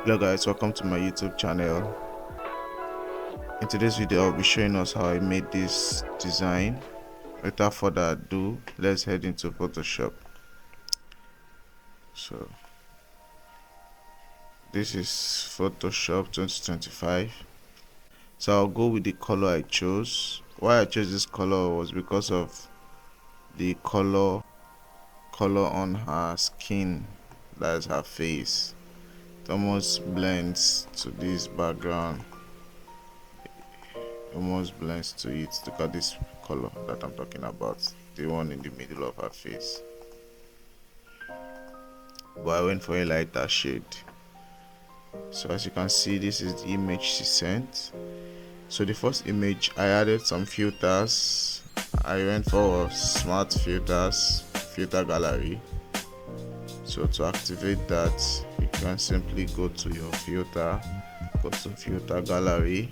Hello guys, welcome to my YouTube channel. In today's video I'll be showing us how I made this design. Without further ado, let's head into Photoshop. So this is Photoshop 2025. So I'll go with the color I chose. Why I chose this color was because of the color on her skin, that is her face. It almost blends to this background. Almost blends to it. Look at this color that I'm talking about, the one in the middle of her face. But I went for a lighter shade. So as you can see, this is the image she sent. So the first image, I added some filters. I went for smart filters, filter gallery. So to activate that, you can simply go to your filter, go to filter gallery.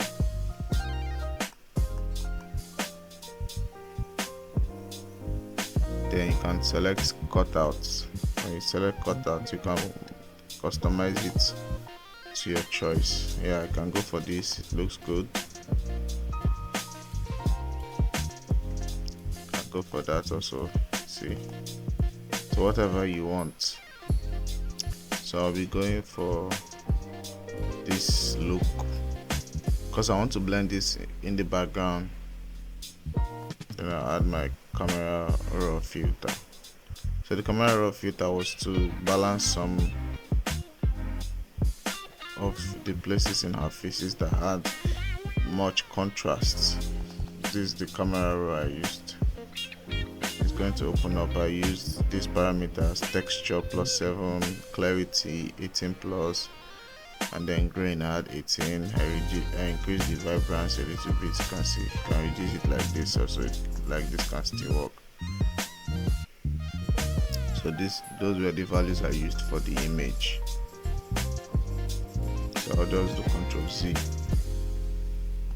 Then you can select cutout. When you select cutout, you can customize it to your choice. Yeah, I can go for this, it looks good. I can go for that also. See, so whatever you want. So I'll be going for this look because I want to blend this in the background. Then I'll add my camera raw filter. So the camera raw filter was to balance some of the places in her faces that had much contrast. This is the camera raw I used. It's going to open up. I used these parameters: texture +7, clarity 18 plus, and then grain I had 18. I increased the vibrance a little bit. You can see, you can reduce it like this also. Like this can still work. So those were the values I used for the image. So I'll just do Ctrl+Z.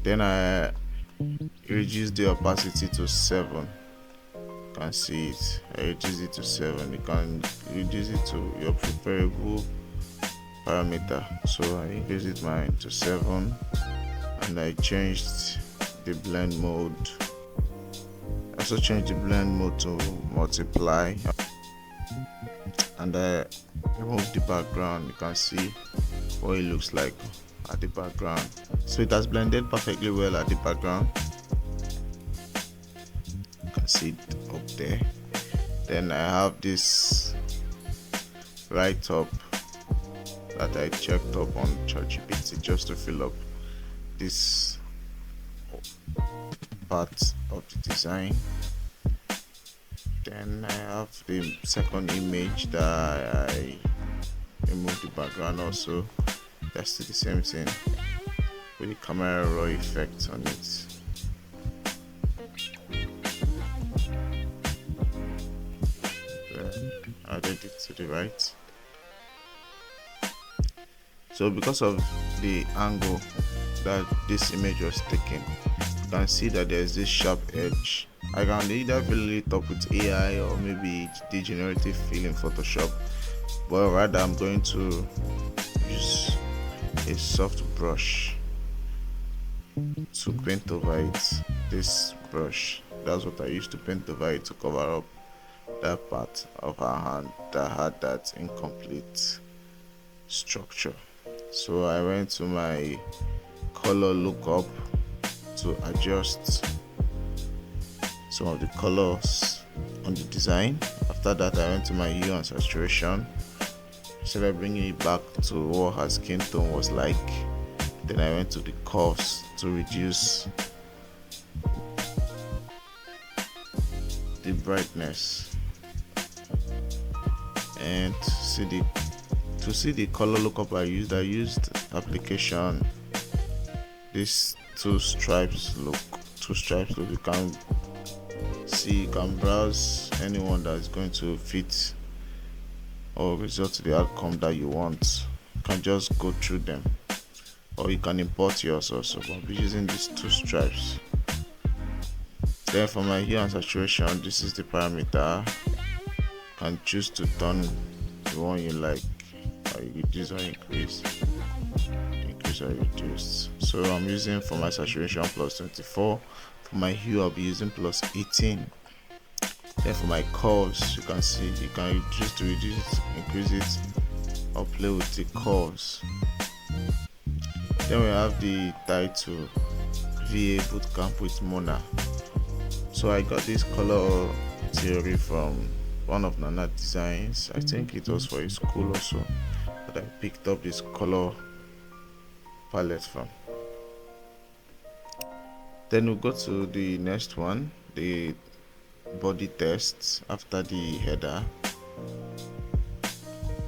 Then I reduce the opacity to 7. You can see it. I reduce it to 7. You can reduce it to your preferable parameter. So I increased it mine to 7, and I changed the blend mode. I also changed the blend mode to multiply, and I removed the background. You can see what it looks like at the background. So it has blended perfectly well at the background. You can see it up there. Then I have this write up that I checked up on ChatGPT just to fill up this part of the design. Then I have the second image that I removed the background also. That's the same thing with the camera raw effect on it. Then added it to the right. So because of the angle that this image was taken, you can see that there's this sharp edge. I can either fill it up with AI or maybe the generative fill in Photoshop, but rather I'm going to use a soft brush to paint over it. This brush, that's what I used to paint over it to cover up that part of her hand that had that incomplete structure. So I went to my color lookup to adjust some of the colors on the design. After that, I went to my hue and saturation. Started bringing it back to what her skin tone was like. Then I went to the curves to reduce the brightness, and to see the color lookup I used application this two stripes look. You can see, you can browse anyone that is going to fit or result to the outcome that you want. You can just go through them, or you can import yours also. But I'll be using these two stripes. Then for my hue and saturation, this is the parameter. You can choose to turn the one you like, or you reduce or increase. increased or reduced. So I'm using for my saturation plus 24. For my hue, I'll be using plus 18. Then for my curves, you can see you can just reduce it, increase it, or play with the curves. Then we have the title VA Bootcamp with Mona. So I got this color theory from one of Nana Designs. I think it was for a school also that I picked up this color palette from. Then we'll go to the next one, the body tests after the header.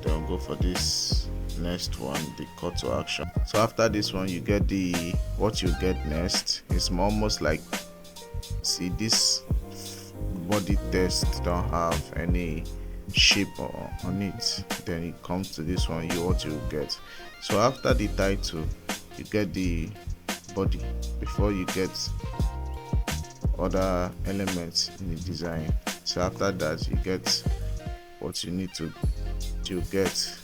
Then we'll go for this next one, the call to action. So after this one, you get the what you get next. It's almost like, see, this body test don't have any shape on it. Then it comes to this one, what you get. So after the title, you get the body before you get other elements in the design. So after that, you get what you need to get.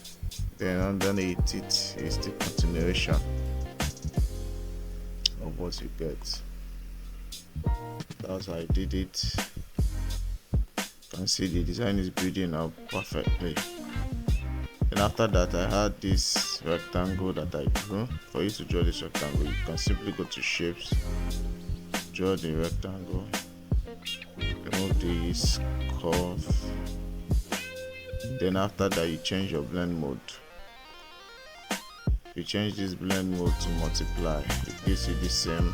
Then underneath it is the continuation of what you get. That's how I did it. You can see the design is building up perfectly. And after that, I had this rectangle that I drew. For you to draw this rectangle, you can simply go to shapes, draw the rectangle, remove this curve. Then after that, you change your blend mode. You change this blend mode to multiply. It gives you the same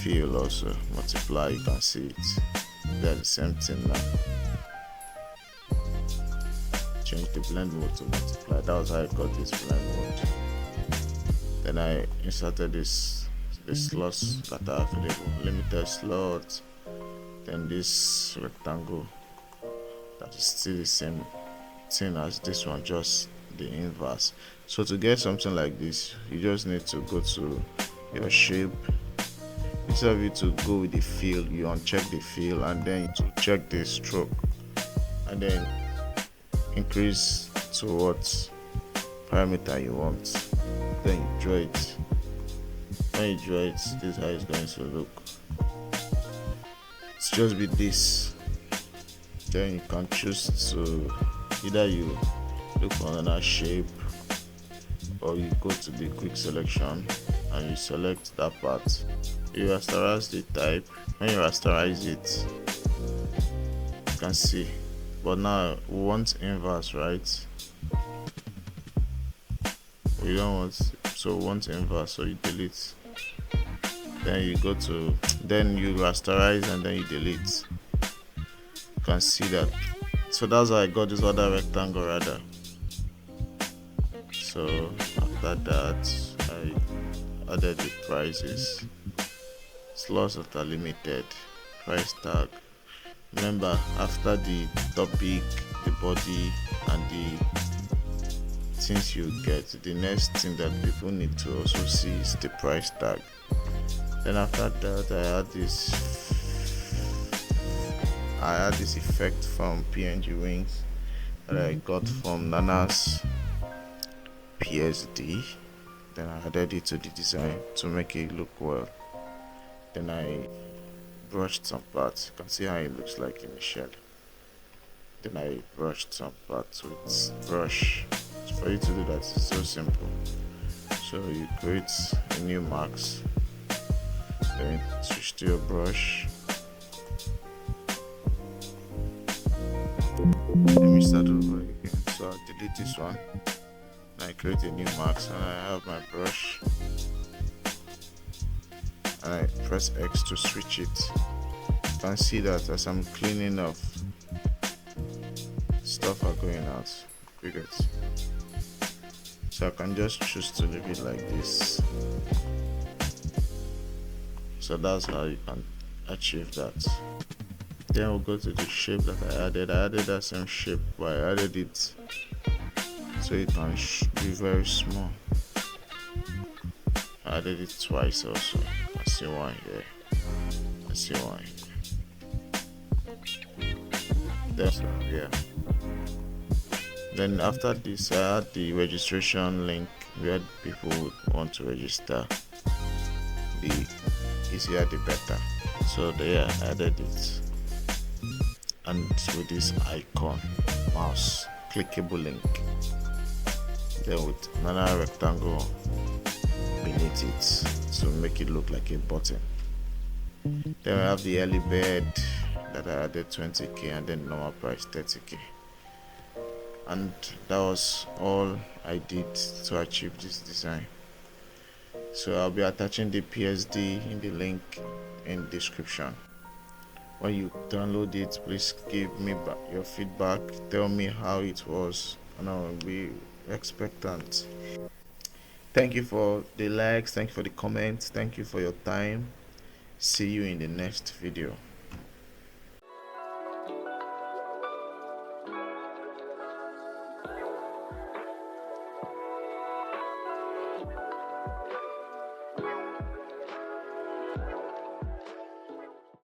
feel also. Multiply, you can see it. They're the same thing now. Change the blend mode to multiply. That was how I got this blend mode. Then I inserted the slots that are available. Limited slots. Then this rectangle that is still the same thing as this one, just the inverse. So to get something like this, you just need to go to your shape. Instead of you to go with the fill, you uncheck the fill and then to check the stroke and then increase to what parameter you want. Then you draw it. When you draw it, this is how it's going to look. It's just with this. Then you can choose to either you look for another shape or you go to the quick selection and you select that part. You rasterize the type. When you rasterize it, you can see. But now we want inverse, right? We don't want, so we want inverse, so you delete. Then you go to, then you rasterize and then you delete. You can see that. So that's how I got this other rectangle rather. So after that, I added the prices, slots that are limited, price tag. Remember, after the topic, the body, and the things you get, the next thing that people need to also see is the price tag. Then after that, I had this effect from PNG Wings that I got from Nana's PSD. Then I added it to the design to make it look well. Then I brushed some parts. You can see how it looks like in the shell. Then I brushed some parts with brush. So for you to do that, it's so simple. So you create a new mask, then switch to your brush. Let me start over again. So I'll delete this one. I create a new mask and I have my brush. And I press X to switch it. You can see that as I'm cleaning up, stuff are going out. Crickets. So I can just choose to leave it like this. So that's how you can achieve that. Then we'll go to the shape that I added. I added that same shape, but I added it so it can be very small. I added it twice also. I see one here. I see one here. Then, yeah. Then after this, I had the registration link where people would want to register. The easier the better. So there I added it, and with this icon, mouse clickable link, then with another rectangle beneath it to make it look like a button. Then we have the early bird that I added 20k, and then normal price 30k. And that was all I did to achieve this design. So I'll be attaching the PSD in the link in description. When you download it, please give me your feedback, tell me how it was, and I will be expectant. Thank you for the likes, thank you for the comments, thank you for your time. See you in the next video.